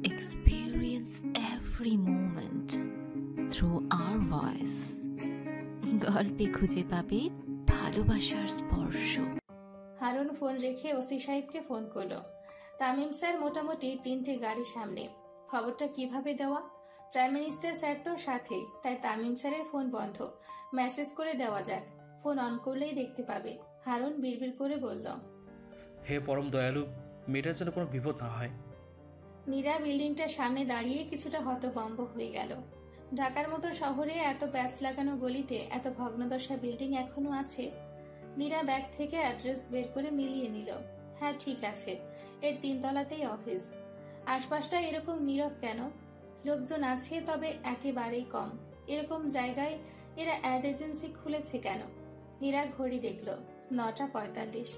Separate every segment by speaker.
Speaker 1: experience every moment through our voice. গল্পে খুঁজে পাবে ভালোবাসার স্পর্শ।
Speaker 2: হারুন ফোন রেখে ওসি সাহেবকে ফোন করলো। তামিম স্যার মোটামুটি 3টে গাড়ি সামনে। খবরটা কিভাবে দেওয়া? প্রাইম মিনিস্টার স্যার তো সাথে, তাই তামিম স্যারের ফোন বন্ধ। মেসেজ করে দেওয়া যাক, ফোন অন করলেই দেখতে পাবে। হারুন বিড়বিড় করে বলল,
Speaker 3: হে পরম দয়ালু, মেয়েটার যেন কোনো বিপদ না হয়।
Speaker 2: নীরা বিল্ডিংটার সামনে দাঁড়িয়ে কিছুটা হতভম্ব হয়ে গেল। ঢাকার মতো শহরে এত প্যাচ লাগানো গলিতে এত ভগ্নদশা বিল্ডিং এখনো আছে। নীরা ব্যাগ থেকে অ্যাড্রেস বের করে মিলিয়ে নিল। হ্যাঁ, ঠিক আছে, এর 3তলাতেই অফিস। আশপাশটা এরকম নীরব কেন? লোকজন আছে, তবে একেবারেই কম। এরকম জায়গায় এরা অ্যাড এজেন্সি খুলেছে কেন? নীরা ঘড়ি দেখল, 9টা 45।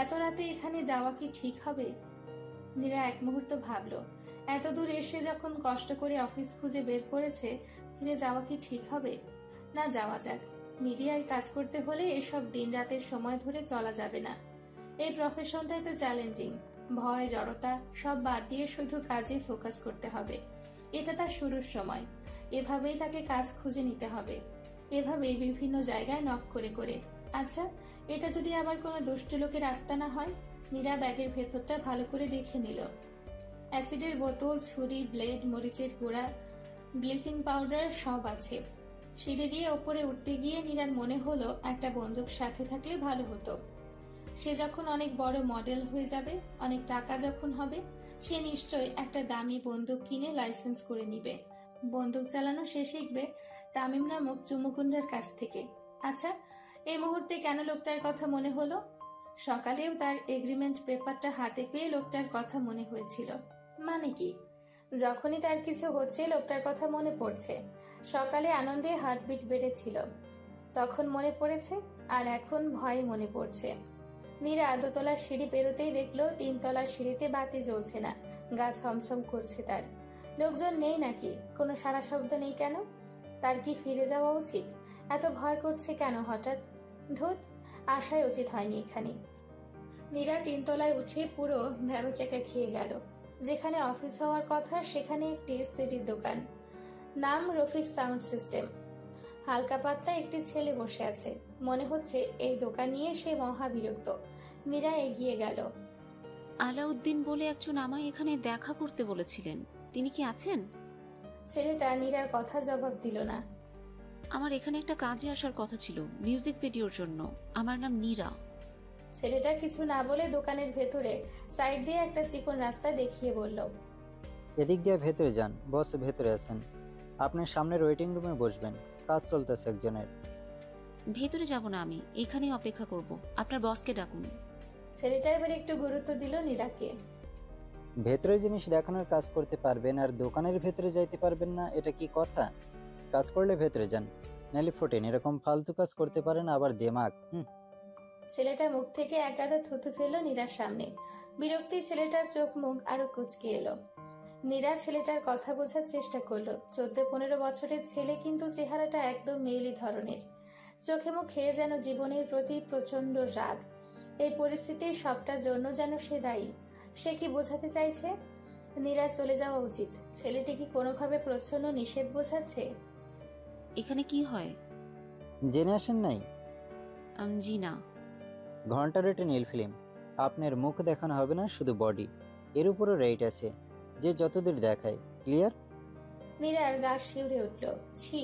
Speaker 2: এত রাতে এখানে যাওয়া কি ঠিক হবে? নীরা এক মুহূর্ত ভাবল, এত দূর এসে যখন কষ্ট করে অফিস খুঁজে বের করেছে, ফিরে যাওয়া কি ঠিক হবে? না, যাওয়া যাক। মিডিয়ায় কাজ করতে হলে এসব দিন রাতের সময় ধরে চলা যাবে না। এই প্রফেশনটাই তো চ্যালেঞ্জিং। ভয়, জড়তা সব বাদ দিয়ে শুধু কাজে ফোকাস করতে হবে। এটা তার শুরুর সময়। এভাবেই তাকে কাজ খুঁজে নিতে হবে, এভাবেই বিভিন্ন জায়গায় নক করে করে। আচ্ছা, এটা যদি আবার কোনো দুষ্ট লোকের আস্তানা হয়? নীরা ব্যাগের ভেতরটা ভালো করে দেখে নিল। অ্যাসিডের বোতল, ছুরি, ব্লেড, মরিচের গুঁড়া, ব্লিচিং পাউডার সব আছে। সিঁড়ি দিয়ে ওপরে উঠতে গিয়ে নীরার মনে হলো একটা বন্দুক সাথে থাকলে ভালো হতো। সে যখন অনেক বড় মডেল হয়ে যাবে, অনেক টাকা যখন হবে, সে নিশ্চয়ই একটা দামি বন্দুক কিনে লাইসেন্স করে নিবে। বন্দুক চালানো সে শিখবে তামিম নামক চুমুকুন্ডার কাছ থেকে। আচ্ছা, এই মুহূর্তে কেন লোকটার কথা মনে হলো? সকালেও তার এগ্রিমেন্ট পেপারটা হাতে পেয়ে লোকটার কথা মনে হয়েছিল। মানে কি? যখনই তার কিছু হচ্ছে লোকটার কথা মনে পড়ছে। সকালে আনন্দে হার্টবিট বেড়েছিল, তখন মনে পড়েছে, আর এখন ভয় মনে পড়ছে। নীরা দোতলার সিঁড়ি পেরোতেই দেখলো 3তলার সিঁড়িতে বাতি জ্বলছে না। গা ছমছম করছে তার। লোকজন নেই নাকি? কোনো সারা শব্দ নেই কেন? তার কি ফিরে যাওয়া উচিত? এত ভয় করছে কেন হঠাৎ? ধুত, আসাই উচিত হয়নি এখানে। নীরা 3তলায় উঠে পুরো ভ্যাবাচাকা খেয়ে গেল। যেখানে অফিস হওয়ার কথা সেখানে একটি সিডির দোকান, নাম রফিক সাউন্ড সিস্টেম। হালকা পাতলা একটি ছেলে বসে আছে। মনে হচ্ছে এই দোকান নিয়ে সে মহাবিরক্ত। নীরা এগিয়ে গেল।
Speaker 1: আলাউদ্দিন বলে একজন আমায় এখানে দেখা করতে বলেছিলেন, তিনি কি আছেন?
Speaker 2: ছেলেটা নীরার কথা জবাব দিল না।
Speaker 1: আমার এখানে একটা কাজে আসার কথা ছিল, মিউজিক ভিডিওর জন্য। আমার নাম নীরা।
Speaker 2: ছেলেটা কিছু না বলে দোকানের ভেতরে সাইড দিয়ে একটা চিকন রাস্তা দেখিয়ে বলল,
Speaker 4: এদিক দিয়ে ভেতরে যান, বস ভেতরে আছেন। আপনার সামনের ওয়েটিং রুমে বসবেন, কাজ চলতেছে একজনের।
Speaker 1: ভেতরে যাব না, আমি এখানেই অপেক্ষা করব। আপনার বসকে ডাকুন।
Speaker 2: ছেলেটা এবার একটু গুরুত্ব দিল নীরাকে।
Speaker 4: ভেতরে জিনিস দেখানোর কাজ করতে পারবেন আর দোকানের ভেতরে যাইতে পারবেন না, এটা কি কথা? কাজ করলে ভেতরে যান, নাহলে ফোটেন। এরকম ফালতু কাজ করতে পারেন আবার দেমাগ।
Speaker 2: ছেলেটা মুখ থেকে এক গাদা থুতু ফেললো নীরার সামনে। বিরক্তি ছেলেটার চোখ মুখ আরো কুচকে এলো। নীরা ছেলেটার কথা বোঝার চেষ্টা করলো। 14-15 বছরের ছেলে, কিন্তু চেহারাটা একদম মেয়েলি ধরনের। চোখে মুখে যেন জীবনের প্রতি প্রচন্ড রাগ। এই পরিস্থিতির সবটার জন্য যেন সে দায়ী। সে কি বোঝাতে চাইছে? নীরা চলে যাওয়া উচিত। ছেলেটি কি কোনোভাবে প্রচ্ছন্ন নিষেধ বোঝাচ্ছে?
Speaker 1: এখানে কি হয়
Speaker 4: জেনে আসেন নাই?
Speaker 1: জি না।
Speaker 4: ঘন্টা রেটে নীল ফিল্ম। আপনার মুখ দেখানো হবে না, শুধু বডি। এর উপরও রেট আছে, যে যতদূর দেখায়। ক্লিয়ার?
Speaker 2: নীরার গা শিউরে উঠল। ছি!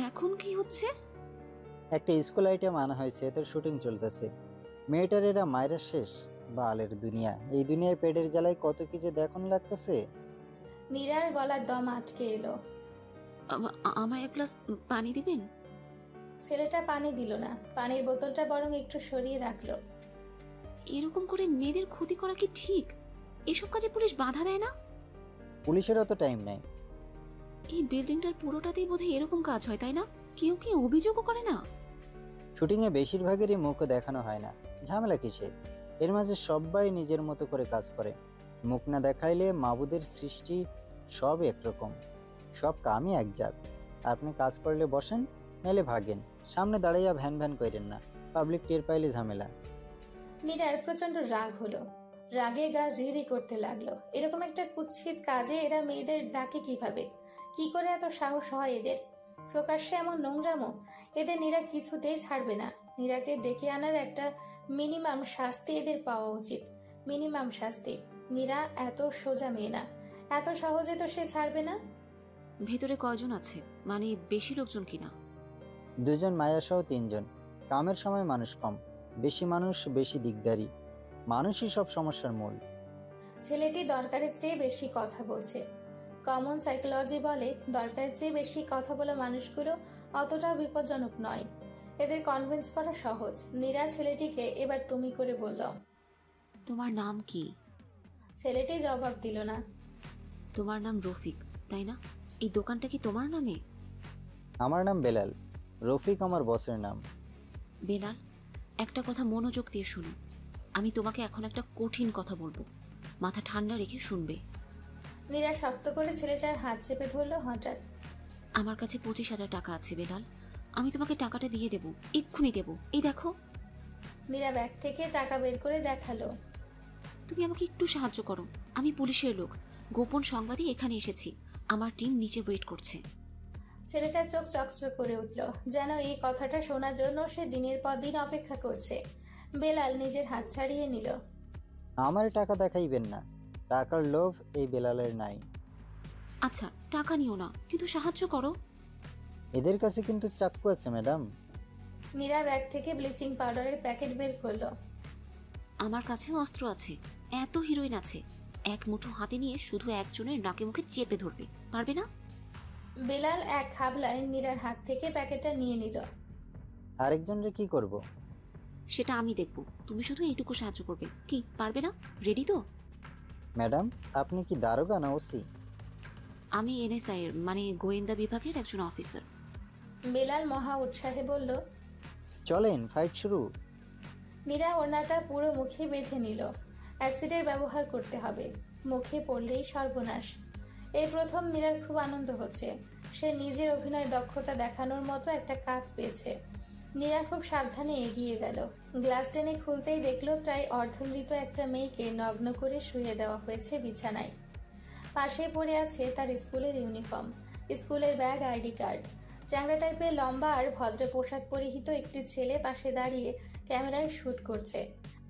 Speaker 1: এখন কি হচ্ছে?
Speaker 4: একটা স্কুল আইটেম আনা হয়েছে, এদের শুটিং চলতেছে। মেয়েটার এরা মায়েরা শেষ। বালের দুনিয়া, এই দুনিয়ায় পেটের জ্বালায় কত কি যে দেখুন লাগতেছে।
Speaker 2: নীরার গলার দম আটকে এলো।
Speaker 1: আমায় এক গ্লাস পানি দিবেন?
Speaker 2: ছেলেটা পানি দিল না, পানির বোতলটা বরং একটু সরিয়ে রাখলো।
Speaker 1: এরকম করে মেয়েদের ক্ষতি করা কি ঠিক? এসব কাজে পুলিশ বাধা দেয় না?
Speaker 4: পুলিশের অত টাইম নেই।
Speaker 1: এই বিল্ডিংটার পুরোটাতেই বোধহয় এরকম কাজ হয়, তাই না? কেউ কি অভিযোগও করে না?
Speaker 4: শুটিংয়ে বেশিরভাগেরই মুখ দেখানো হয় না, ঝামেলা কিসের? এর মাঝে সবাই নিজের মতো করে কাজ করে। মুখ না দেখাইলে মাবুদের সৃষ্টি সব একরকম, সব কামই এক জাত। আপনি কাজ করলে বসেন, নাহলে ভাগেন। সামনে দাঁড়াইয়া ভ্যান ভ্যান করেন না, পাবলিক টের পাইলে ঝামেলা।
Speaker 2: নীরার প্রচন্ড রাগ হলো। রাগে গা রিরি করতে লাগলো। এরকম একটা কুৎসিত কাজে এরা মেয়েদের ডাকে কিভাবে? কি করে এত সাহস হয় এদের? প্রকাশ্যে এমন নোংরামো! এদের নীরা কিছুতেই ছাড়বে না। নীরাকে ডেকে আনার একটা মিনিমাম শাস্তি এদের পাওয়া উচিত। মিনিমাম শাস্তি। নীরা এত সোজা মেয়ে না, এত সহজে তো সে ছাড়বে না।
Speaker 1: ভেতরে কয়জন আছে, মানে বেশি লোকজন কিনা?
Speaker 4: 2 জন, মায়া সহ 3 জন। কামের সময় মানুষ কম, বেশি মানুষ বেশি দিকদারি। মানুষই সব সমস্যার মূল।
Speaker 2: ছেলেটি দরকারের চেয়ে বেশি কথা বলছে। কমন সাইকোলজি বলে দরকারের চেয়ে বেশি কথা বলা মানুষগুলো অতটা বিপজ্জনক নয়। এদের কনভিন্স করা সহজ। নীরা ছেলেটিকে এবার তুমি করে বলল।
Speaker 1: তোমার নাম কি?
Speaker 2: ছেলেটি জবাব দিল না।
Speaker 1: তোমার নাম রফিক, তাই না? এই দোকানটা কি তোমার নামে?
Speaker 4: আমার নাম বেলাল, রফিক আমার বসের নাম।
Speaker 1: বেলাল, একটা কথা মনোযোগ দিয়ে শুনো। আমি তোমাকে এখন একটা কঠিন কথা বলবো, মাথা ঠান্ডা রেখে শুনবে।
Speaker 2: নীরা শক্ত করে ছেলেটার হাত চেপে ধরলো হঠাৎ।
Speaker 1: আমার কাছে 25,000 টাকা আছে বেলাল, আমি তোমাকে টাকাটা দিয়ে দেবো, এক্ষুনি দেবো। এই দেখো।
Speaker 2: নীরা ব্যাগ থেকে টাকা বের করে দেখালো।
Speaker 1: তুমি আমাকে একটু সাহায্য করো, আমি পুলিশের লোক, গোপন সংবাদে এখানে এসেছি, আমার টিম নিচে ওয়েট করছে।
Speaker 2: ছেলেটা চোখ চকচক করে উঠল, যেন এই কথাটা শোনার জন্য সে দিনের পর দিন অপেক্ষা করছে। বেলাল নিজের হাত ছাড়িয়ে নিল।
Speaker 4: আমার টাকা দেখাইবেন না, টাকার লোভ এই বেলালের নাই।
Speaker 1: আচ্ছা, টাকা নিও না, কিন্তু সাহায্য করো।
Speaker 4: এদের কাছে কিন্তু চাক্কু আছে ম্যাডাম।
Speaker 2: নীরা ব্যাগ থেকে ব্লিচিং পাউডারের প্যাকেট বের করলো।
Speaker 1: আমার কাছেও অস্ত্র আছে, এত হিরোইন আছে, এক মুঠো হাতে নিয়ে শুধু একজনের নাকে মুখে চেপে ধরবে, পারবে না?
Speaker 2: বেলাল এক খাবলায় নীরার হাত থেকে প্যাকেটটা নিয়ে নিল।
Speaker 4: আরেকজনরে কি করব?
Speaker 1: সেটা আমি দেখব, তুমি শুধু এইটুকু সাহায্য করবে। কি, পারবে না? রেডি তো?
Speaker 4: ম্যাডাম, আপনি কি দারোগা না ওসি?
Speaker 1: আমি এনএসআই এর, মানে গোয়েন্দা বিভাগের একজন অফিসার।
Speaker 2: বেলাল মহা উৎসাহে বলল।
Speaker 4: চলেন, ফাইট শুরু।
Speaker 2: নীরা ওড়নাটা পুরো মুখে বেঁধে নিল। অ্যাসিডের ব্যবহার করতে হবে, মুখে পড়লেই সর্বনাশ। এই প্রথম নীরার খুব আনন্দ হচ্ছে। সে নিজের অভিনয় দক্ষতা দেখানোর মতো একটা কাজ পেয়েছে। নীরা খুব সাবধানে এগিয়ে গেল। গ্লাস টেনে খুলতেই দেখলো প্রায় অর্ধমৃত একটা মেয়েকে নগ্ন করে শুয়ে দেওয়া হয়েছে বিছানায়। পাশে পড়ে আছে তার স্কুলের ইউনিফর্ম, স্কুলের ব্যাগ, আইডি কার্ড। চ্যাংড়া টাইপের লম্বা আর ভদ্র পোশাক পরিহিত একটি ছেলে পাশে দাঁড়িয়ে ক্যামেরায় শুট করছে।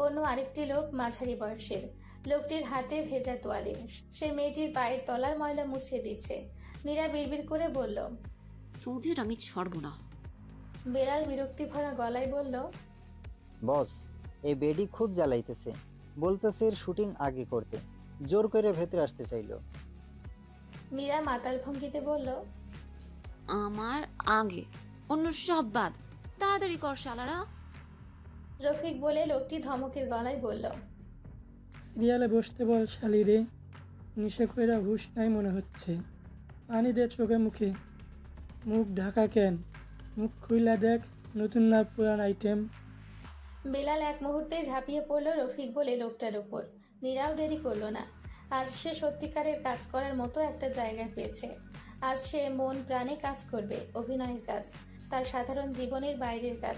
Speaker 2: অন্য আরেকটি লোক মাঝারি বয়সের। লোকটির হাতে ভেজা তোয়ালে, সে মেয়েটির পায়ের তলার ময়লা মুছে দিচ্ছে। নীরা বিড়বিড় করে বলল।
Speaker 1: তোদের আমি ছাড়বো না।
Speaker 2: বেলাল বিরক্তি ভরা গলায় বলল।
Speaker 4: বস, এই বেডি খুব জ্বালাইতেছে, বলতেছে এর শুটিং আগে করতে, জোর করে ভেতরে আসতে চাইলো।
Speaker 2: নীরা মাতাল ভঙ্গিতে বলল।
Speaker 1: আমার আগে, অন্য সব বাদ, তাড়াতাড়ি কর শালারা।
Speaker 2: রফিক বলে লোকটি ধমকের গলায় বলল।
Speaker 5: সিরিয়ালে বসতে বল শালি রে, নিশে কইরা হুশ নাই মনে হচ্ছে। পানি দে চোখে মুখে, মুখ ঢাকা কেন? মুখ খুইলা দেখ, নতুন না পুরান আইটেম।
Speaker 2: বেলাল এক মুহূর্তে ঝাঁপিয়ে পড়ল রফিক বলে লোকটার উপর। নীরাও দেরি করলো না। আজ সে সত্যিকারের কাজ করার মতো একটা জায়গা পেয়েছে। আজ সে মন প্রাণে কাজ করবে, অভিনয়ের কাজ, তার সাধারণ জীবনের বাইরের কাজ।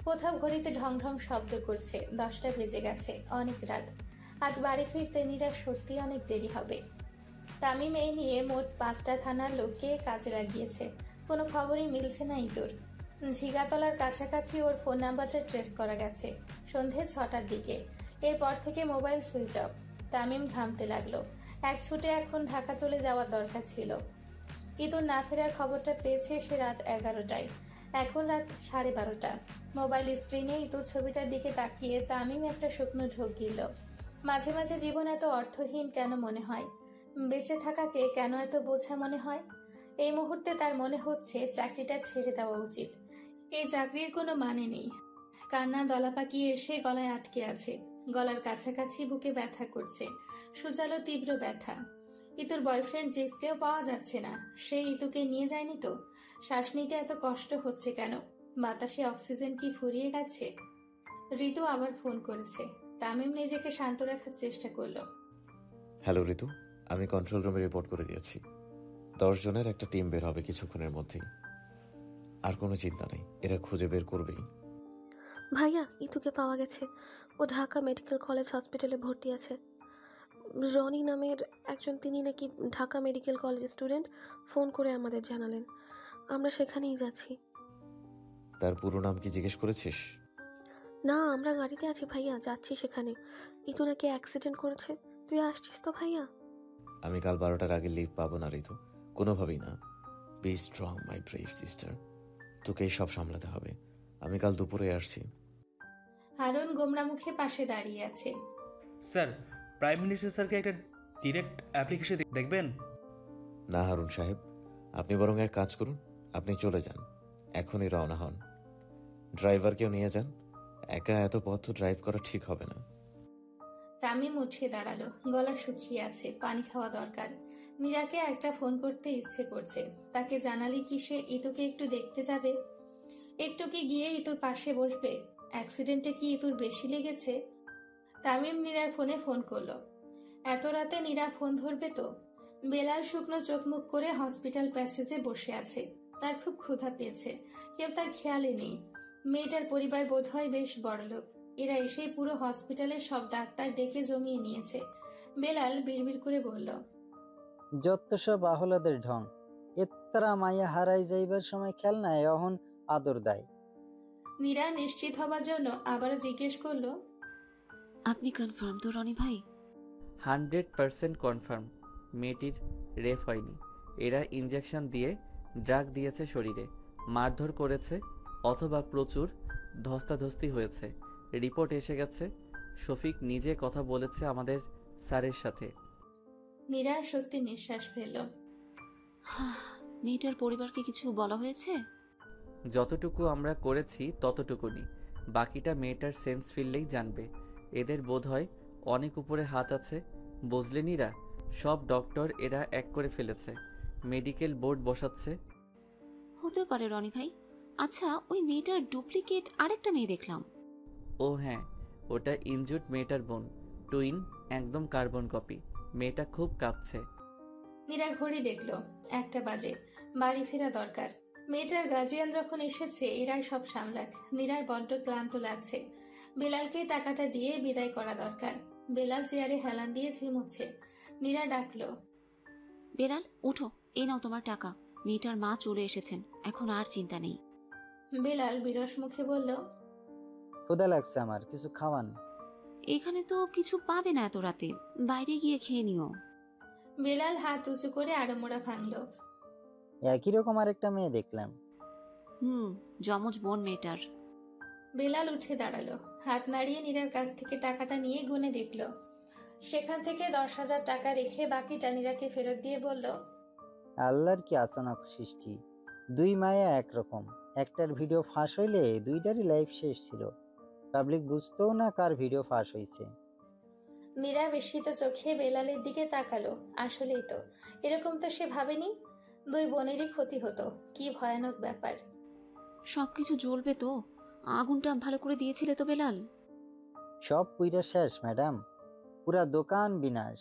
Speaker 2: কোথাও ঘড়িতে ঢং ঢং শব্দ করছে, 10টা বেজে গেছে, অনেক রাত। আজ বাড়ি ফিরতে নীরার সত্যি অনেক দেরি হবে। তামিম এই নিয়ে মোট 5টা থানার লোককে কাজে লাগিয়েছে, কোনো খবরই মিলছে না ইঁদুর। ঝিগাতলার কাছাকাছি ওর ফোন নাম্বারটা ট্রেস করা গেছে সন্ধে 6টার দিকে। এরপর থেকে মোবাইল সুইচ অফ। তামিম ঘামতে লাগলো। এক ছুটে এখন ঢাকা চলে যাওয়ার দরকার ছিল। ইঁদুর না ফেরার খবরটা পেয়েছে সে রাত 11টায়, এখন রাত 12:30। মোবাইল স্ক্রিনে ইঁদুর ছবিটার দিকে তাকিয়ে তামিম একটা শুকনো ঢোক গিলল। মাঝে মাঝে জীবন এত অর্থহীন কেন মনে হয়? বেঁচে থাকাকে কেন এত বোঝা মনে হয়? এই মুহূর্তে তার মনে হচ্ছে চাকরিটা ছেড়ে দেওয়া উচিত। এই চাকরির কোনো মানে নেই। কান্না দলা পাকিয়ে এসে গলায় আটকে আছে, গলার কাছাকাছি বুকে ব্যথা করছে, সুজালো তীব্র ব্যথা। ইতুর বয়ফ্রেন্ড জিসকেও পাওয়া যাচ্ছে না। সে ইতুকে নিয়ে যায়নি তো? শ্বাস নিতে এত কষ্ট হচ্ছে কেন? বাতাসে অক্সিজেন কি ফুরিয়ে গেছে? ঋতু আবার ফোন করেছে। তামিম নিজেকে শান্ত রাখার চেষ্টা করলো।
Speaker 6: হ্যালো ঋতু, আমি কন্ট্রোল রুমে রিপোর্ট করে দিয়েছি। 10 জনের একটা টিম বের হবে কিছুক্ষণের মধ্যেই। আর কোনো চিন্তা নেই, এরা খুঁজে বের করবেই।
Speaker 7: ভাইয়া, ইতুকে পাওয়া গেছে। ও ঢাকা মেডিকেল কলেজ হসপিটালে ভর্তি আছে। রনি নামের একজন, তিনি নাকি Dhaka medical college student, phone করে আমাদের জানালেন। আমরা সেখানেই যাচ্ছি।
Speaker 6: তার পুরো নাম কি জিজ্ঞেস করেছিস?
Speaker 7: না, আমরা গাড়িতে আছি ভাইয়া, যাচ্ছি সেখানে। ইতু নাকি অ্যাক্সিডেন্ট করেছে। তুই আসছিস তো ভাইয়া?
Speaker 6: আমি কাল 12টার আগে লিভ পাবো না ঋতু, কোনোভাবেই না। Be strong my brave sister, তোকেই সব সামলাতে হবে। আমি কাল দুপুরে আসছি।
Speaker 2: হারুন গোমরা মুখে পাশে দাঁড়িয়ে আছে।
Speaker 3: স্যার, প্রাইম মিনিস্টার স্যারকে একটা ডিরেক্ট অ্যাপ্লিকেশন দেখবেন?
Speaker 6: না হারুন সাহেব, আপনি বরং এক কাজ করুন, আপনি চলে যান, এখনই রওনা হন। ড্রাইভারকেও নিয়ে যান, একা এত পথ ড্রাইভ করা ঠিক হবে না।
Speaker 2: তামিম উঠে দাঁড়ালো, গলা শুকিয়ে আছে, পানি খাওয়া দরকার। মীরাকে একটা ফোন করতে ইচ্ছে করছে। তাকে জানালে কি সে ইতুকে একটু দেখতে যাবে? একটু কি গিয়ে ইতুর পাশে বসবে? অ্যাক্সিডেন্টে কি ইতুর বেশি লেগেছে? তামিম নীরার ফোনে ফোন করলো। এত রাতে নীরা ফোন ধরবে তো? বেলাল শুকনো চোখ মুখ করে হসপিটাল প্যাসেজে বসে আছে। তার খুব ক্ষুধা পেয়েছে, কেউ তার খেয়ালে নেই। মেয়েটার পরিবার বোধহয় বেশ বড়লোক। এরা এসেই পুরো হসপিটালের সব ডাক্তার ডেকে জমিয়ে নিয়েছে। বেলাল বিড়বিড় করে বলল,
Speaker 4: যত সব আহলাদের ঢং। এত্তারা মাইয়া হারাই যাইবার সময় খেল নাই, অহন আদর দেয়।
Speaker 2: নীরা নিশ্চিত হবার জন্য আবারও জিজ্ঞেস করলো,
Speaker 1: আপনি কনফার্ম তো রনি ভাই?
Speaker 8: 100% কনফার্ম। মেয়েটির রেপ হয়নি। এরা ইনজেকশন দিয়ে ড্রাগ দিয়েছে শরীরে, মারধর করেছে অথবা প্রচুর ধস্তাধস্তি হয়েছে। রিপোর্ট এসে গেছে। শফিক নিজে কথা বলেছে আমাদের স্যারের সাথে।
Speaker 2: নীরা স্বস্তি নিঃশ্বাস ফেলল।
Speaker 1: মেয়েটার পরিবারকে কিছু বলা হয়েছে?
Speaker 8: যতটুকু আমরা করেছি ততটুকুনি, বাকিটা মেয়েটার সেন্স ফিরলেই জানবে। এদের বোধহয় অনেক উপরে হাত আছে, বুঝলেনিরা? সব ডক্টর এরা এক করে ফেলেছে, মেডিকেল বোর্ড বসাচ্ছে।
Speaker 1: হতেও পারে রনি ভাই। আচ্ছা, ওই মেয়েটার ডুপ্লিকেট আরেকটা মেয়ে দেখলাম।
Speaker 8: ও হ্যাঁ, ওটা ইনজুর্ড মেয়েটার বোন, টুইন, একদম কার্বন কপি। মেয়েটা খুব কাঁদছে।
Speaker 2: নীরা ঘড়ি দেখলো, 1টা বাজে। বাড়ি ফেরা দরকার। মেয়েটার গার্জিয়ান যখন এসেছে এরাই সব সামলাক। নীরার বড্ড ক্লান্ত লাগছে। বেলালকে টাকাটা দিয়ে বিদায় করা দরকার। বেলাল চেয়ারে হেলান দিয়ে ঝিমুচ্ছে। নীরা ডাকলো,
Speaker 1: বেলাল উঠো, এই নাও তোমার টাকা। মেয়েটার মা চলে এসেছেন, এখন আর চিন্তা নেই।
Speaker 2: বেলাল বিরস মুখে বলল,
Speaker 4: ক্ষুধা লাগছে আমার, কিছু খাওয়ান।
Speaker 1: এখানে তো কিছু পাবে না এত রাতে, বাইরে গিয়ে খেয়ে নিও।
Speaker 2: বেলাল হাত উঁচু করে আড়মোড়া ভাঙলো।
Speaker 4: একই রকম আরেকটা মেয়ে দেখলাম।
Speaker 1: যমজ বোন মেয়েটার।
Speaker 2: বেলাল উঠে দাঁড়ালো, হাত নাড়িয়ে নীরার কাছ থেকে টাকাটা নিয়ে গুনে দেখলো। সেখান থেকে 10,000 টাকা রেখে বাকিটা নীরাকে ফেরত দিয়ে বলল,
Speaker 4: আল্লাহর কি আচানক সৃষ্টি। দুই মায়া একরকম। একটার ভিডিও ফাঁস হইলে দুইটারই লাইফ শেষ ছিল। পাবলিক বুঝতেও না কার ভিডিও ফাঁস হয়েছে।
Speaker 2: নীরা বিস্মিত চোখে বেলালের দিকে তাকালো। আসলেই তো, এরকম তো সে ভাবেনি। দুই বোনেরই ক্ষতি হতো। কি ভয়ানক ব্যাপার।
Speaker 1: সবকিছু জ্বলবে তো? আগুনটা ভালো করে দিয়েছিলে তো বেলাল?
Speaker 4: সব পুইরা শেষ ম্যাডাম, পুরা দোকান বিনাশ।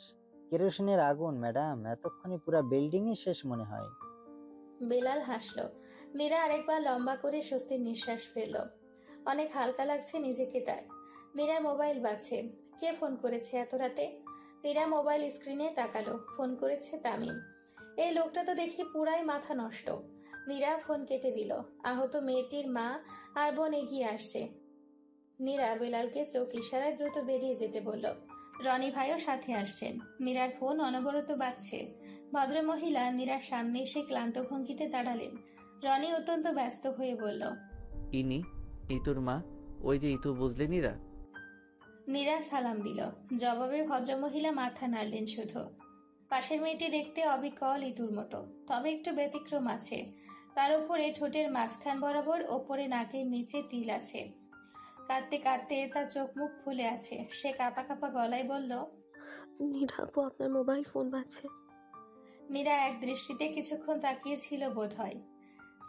Speaker 4: কেরোসিনের আগুন ম্যাডাম, এতক্ষণে পুরা বিল্ডিংই শেষ মনে হয়।
Speaker 2: বেলাল হাসলো। নীরা আরেকবার লম্বা করে স্বস্তির নিঃশ্বাস ফেলল। অনেক হালকা লাগছে নিজেকে তার। নীরার মোবাইল বাজছে। কে ফোন করেছে এত রাতে? নীরা মোবাইল স্ক্রিনে তাকালো। ফোন করেছে তামিম। এই লোকটা তো দেখি পুরাই মাথা নষ্ট। নীরা ফোন কেটে দিল। আহত মেয়েটির মা আর বোন এগিয়ে আসছে। নীরা বেলালকে চোখ ইশারায় দ্রুত বেরিয়ে যেতে বলল। রনি ভাইও সাথে আসছেন। নীরার ফোন অনবরত বাজছে। ভদ্রমহিলা নীরার সামনে এসে ক্লান্ত ভঙ্গিতে দাঁড়ালেন। রনি অত্যন্ত ব্যস্ত হয়ে বলল,
Speaker 8: ইনি ইতুর মা, ওই যে ইতু, বুঝলেনিরা?
Speaker 2: নীরা সালাম দিল। জবাবে ভদ্রমহিলা মাথা নাড়লেন শুধু। পাশের মেয়েটি দেখতে অবিকল ইতুর মতো, তবে একটু ব্যতিক্রম আছে। তার উপরে ঠোঁটের মাঝখান বরাবর, ওপরে নাকের নিচে তিল আছে। কাঁদতে কাঁদতে তার চোখ মুখ ফুলে আছে। সে কাঁপা কাঁপা গলায় বলল,
Speaker 7: নীরা আপু, আপনার মোবাইল ফোন বাজছে।
Speaker 2: নীরা এক দৃষ্টিতে কিছুক্ষণ তাকিয়েছিল বোধ হয়।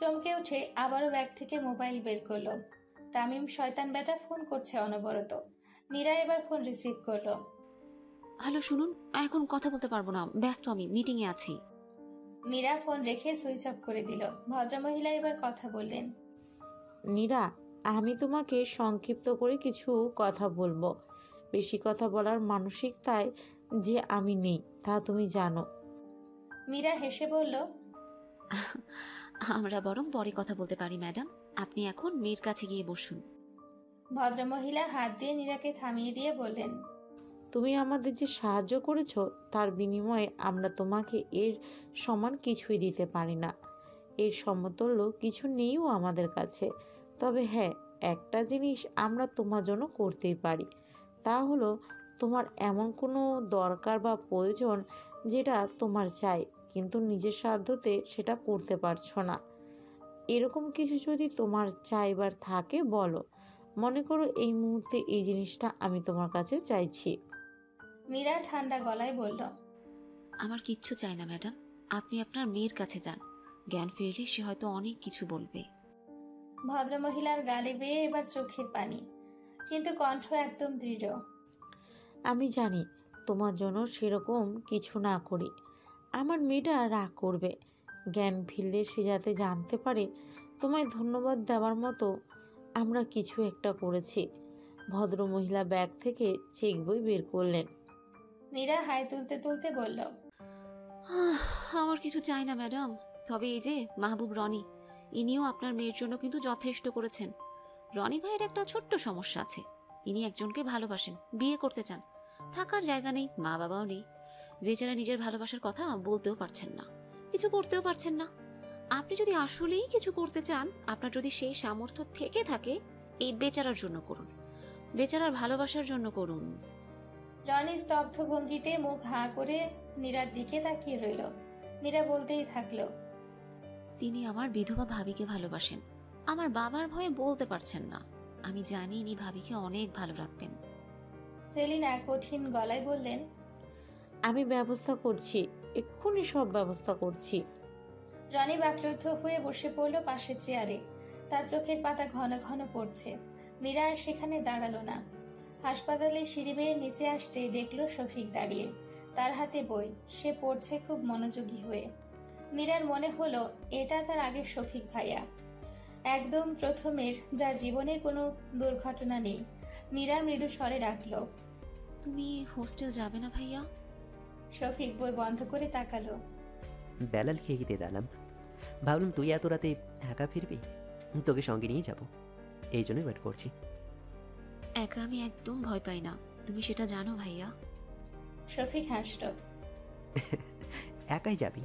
Speaker 2: চমকে উঠে আবারও ব্যাগ থেকে মোবাইল বের করলো। তামিম শয়তান বেটা ফোন করছে অনবরত। নীরা এবার ফোন রিসিভ করলো।
Speaker 1: হ্যালো, শুনুন, এখন কথা বলতে পারবো না, ব্যস্ত, আমি মিটিংয়ে আছি।
Speaker 2: নীরা ফোন রেখে সুইচ অফ করে দিল। ভদ্রমহিলা এবার কথা বললেন,
Speaker 9: নীরা, আমি তোমাকে সংক্ষিপ্ত করে কিছু কথা বলবো। বেশি কথা বলার মানসিকতায় যে আমি নেই তা তুমি জানো।
Speaker 2: মীরা হেসে বলল,
Speaker 1: আমরা বরং পরে কথা বলতে পারি ম্যাডাম। আপনি এখন মেয়ের কাছে গিয়ে বসুন।
Speaker 2: ভদ্রমহিলা হাত দিয়ে নীরাকে থামিয়ে দিয়ে বললেন,
Speaker 9: তুমি আমাদের যে সাহায্য করেছো তার বিনিময়ে আমরা তোমাকে এর সমান কিছুই দিতে পারি না। এর সমতুল্য কিছু নেইও আমাদের কাছে। তবে হ্যাঁ, একটা জিনিস আমরা তোমার জন্য করতেই পারি। তা হলো তোমার এমন কোনো দরকার বা প্রয়োজন যেটা তোমার চাই, কিন্তু নিজের সাধ্যতে সেটা করতে পারছো না। এরকম কিছু যদি তোমার চাইবার থাকে বলো। মনে করো এই মুহূর্তে এই জিনিসটা আমি তোমার কাছে চাইছি।
Speaker 2: মীরা ঠান্ডা গলায় বলল,
Speaker 1: আমার কিচ্ছু চাই না ম্যাডাম, আপনি আপনার মেয়ের কাছে যান। জ্ঞান ফিরলে সে হয়তো অনেক কিছু বলবে।
Speaker 2: ভদ্রমহিলার গালে বেয়ে এবার চোখের পানি, কিন্তু কণ্ঠ একদম দৃঢ়।
Speaker 9: আমি জানি তোমার জন্য সেরকম কিছু না করি আমার মেয়েটা রাগ করবে। জ্ঞান ফিরলে সে যাতে জানতে পারে তোমায় ধন্যবাদ দেওয়ার মতো আমরা কিছু একটা করেছি। ভদ্রমহিলা ব্যাগ থেকে চেক বই বের করলেন।
Speaker 2: নীরা হাই তুলতে তুলতে বলল,
Speaker 1: আমার কিছু চাই না ম্যাডাম। তবে এই যে মাহবুব রনি, ইনিও আপনার মেয়ের জন্য কিন্তু যথেষ্ট করেছেন। রনি ভাইয়ের একটা ছোট্ট সমস্যা আছে। ইনি একজনকে ভালোবাসেন, বিয়ে করতে চান। থাকার জায়গা নেই, মা বাবাও নেই। বেচারা নিজের ভালোবাসার কথা বলতেও পারছেন না, কিছু করতেও পারছেন না। আপনি যদি আসলেই কিছু করতে চান, আপনার যদি সেই সামর্থ্য থেকে থাকে, এই বেচারার জন্য করুন, বেচারার ভালোবাসার জন্য করুন।
Speaker 2: রনি স্তব্ধ ভঙ্গিতে মুখ হাঁ করে নীরার দিকে তাকিয়ে রইল। নীরা বলতেই থাকলো,
Speaker 1: তিনি আমার বিধবা ভাবিকে ভালোবাসেন। আমার বাবার ভয়ে বলতে পারছেন না। আমি জানি ইনি ভাবিকে অনেক ভালো রাখবেন।
Speaker 2: সেলিনা কঠিন গলায় বললেন,
Speaker 9: আমি ব্যবস্থা করছি, এক্ষুনি সব ব্যবস্থা করছি।
Speaker 2: রনি বাকরুদ্ধ হয়ে বসে পড়ল পাশের চেয়ারে। তার চোখের পাতা ঘন ঘন পড়ছে। নীরা আর সেখানে দাঁড়ালো না। হাসপাতালের সিঁড়ি বেয়ে নিচে আসতেই দেখলো শফিক দাঁড়িয়ে, তার হাতে বই। সে পড়ছে খুব মনোযোগী হয়ে। নীরার মনে হলো এটা তার আগের শফিক ভাইয়া, একদম প্রথমের, যার জীবনে কোনো দুর্ঘটনা নেই। নীরা মৃদু স্বরে ডাকলো,
Speaker 1: তুমি হোস্টেল যাবে না ভাইয়া?
Speaker 2: শফিক বই বন্ধ করে তাকালো।
Speaker 10: বেলাল খেয়ে দিতে দিলাম, ভাবলাম তুই এত রাতে একা ফিরবি, তোকে সঙ্গে নিয়ে যাব, এই জন্যই ওয়েট করছি।
Speaker 1: একা আমি একদম ভয় পাই না, তুমি সেটা জানো ভাইয়া।
Speaker 2: শফিক হাসল।
Speaker 10: একাই যাবি?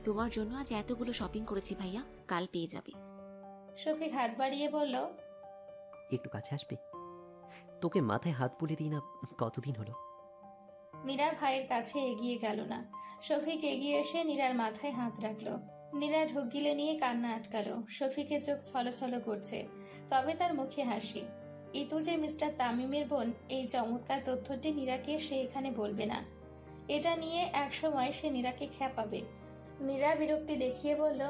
Speaker 1: তোমার জন্য আজ এতগুলো শপিং করেছি ভাইয়া, কাল পেয়ে যাবে।
Speaker 2: শফিক হাত বাড়িয়ে বলল,
Speaker 10: একটু কাছে আসবি? তোকে মাথায় হাত বুলিয়ে দিই না কতদিন হলো।
Speaker 2: নীরা ভাইয়ের কাছে এগিয়ে গেল না। শফিক এগিয়ে এসে নীরার মাথায় হাত রাখলো। নীরা ঢোক গিলে নিয়ে কান্না আটকালো। শফিকের চোখ ছলছল করছে, তবে তার মুখে হাসি। ইতু যে মিস্টার তামিমের বোন, এই চমৎকার তথ্যটি নীরাকে সে এখানে বলবে না। এটা নিয়ে একসময় সে নীরাকে খেপাবে। নীরা বিরক্তি দেখিয়ে বলল,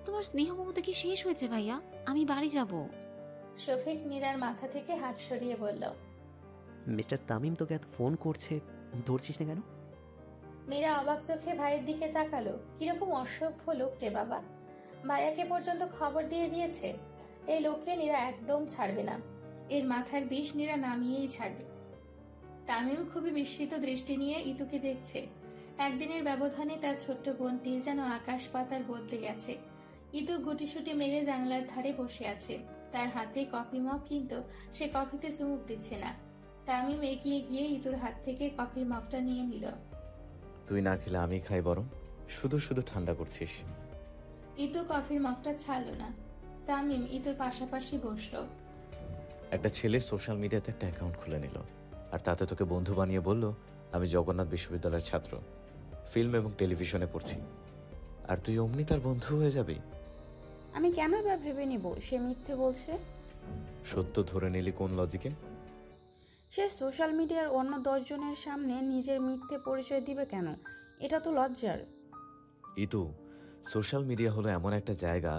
Speaker 1: তোমার স্নেহ মমতা কি শেষ হয়েছে ভাইয়া? আমি বাড়ি যাব।
Speaker 2: শফিক নীরার মাথা থেকে হাত সরিয়ে বলল,
Speaker 10: মিস্টার তামিম তোকে এত ফোন করছে, ধরছিস না কেন?
Speaker 2: নীরা অবাক চোখে ভাইয়ের দিকে তাকালো। কিরকম অসভ্য লোকটে বাবা, ভাইয়াকে পর্যন্ত খবর দিয়ে দিয়েছে। এই লোককে নীরা একদম ছাড়বে না। এর মাথার বিষ নীরা নামিয়েই ছাড়বে। তামিম খুবই বিস্মিত দৃষ্টি নিয়ে ইতুকে দেখছে। একদিনের ব্যবধানে তার ছোট্ট বোনটি যেন আকাশ পাতাল বদলে গেছে। ইতু গুটিসুটি মেরে জানলার ধারে বসে আছে। তার হাতে কফি মগ, কিন্তু সে কফিতে চুমুক দিচ্ছে না। তামিম এগিয়ে গিয়ে ইতুর হাত থেকে কফির মগটা নিয়ে নিল।
Speaker 6: তুই না খেলে আমি খাই বরং, শুধু শুধু ঠান্ডা করছিস।
Speaker 2: ইতু কফির মগটা ছাড়লো না। তামিম ইতুর পাশাপাশি বসলো।
Speaker 6: একটা ছেলে সোশ্যাল মিডিয়াতে একটা অ্যাকাউন্ট খুলে নিল, আর তাতে তোকে বন্ধু বানিয়ে বলল আমি জগন্নাথ বিশ্ববিদ্যালয়ের ছাত্র, ফিল্ম এবং টেলিভিশনে পড়ছি, আর তুই অমনি তার বন্ধু হয়ে যাবি।
Speaker 11: আমি কেন বা ভেবে নিব সে মিথ্যে বলছে?
Speaker 6: সত্য ধরে নিলি কোন লজিকে?
Speaker 11: সে সোশ্যাল মিডিয়ার অন্য 10 জনের সামনে নিজের মিথ্যে পরিচয় দিবে কেন? এটা তো লজ্জার।
Speaker 6: ইতু, সোশ্যাল মিডিয়া হলো এমন একটা জায়গা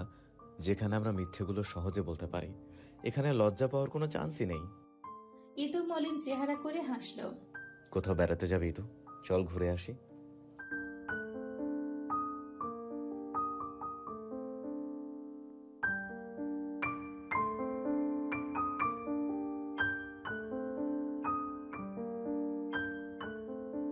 Speaker 6: যেখানে আমরা মিথ্যেগুলো সহজে বলতে পারি। এখানে লজ্জা পাওয়ার কোনো চান্সই নেই।
Speaker 2: ইতু মলিন চেহারা করে হাসলো।
Speaker 6: কোথাও বেড়াতে যাবি ইতু? চল ঘুরে আসি।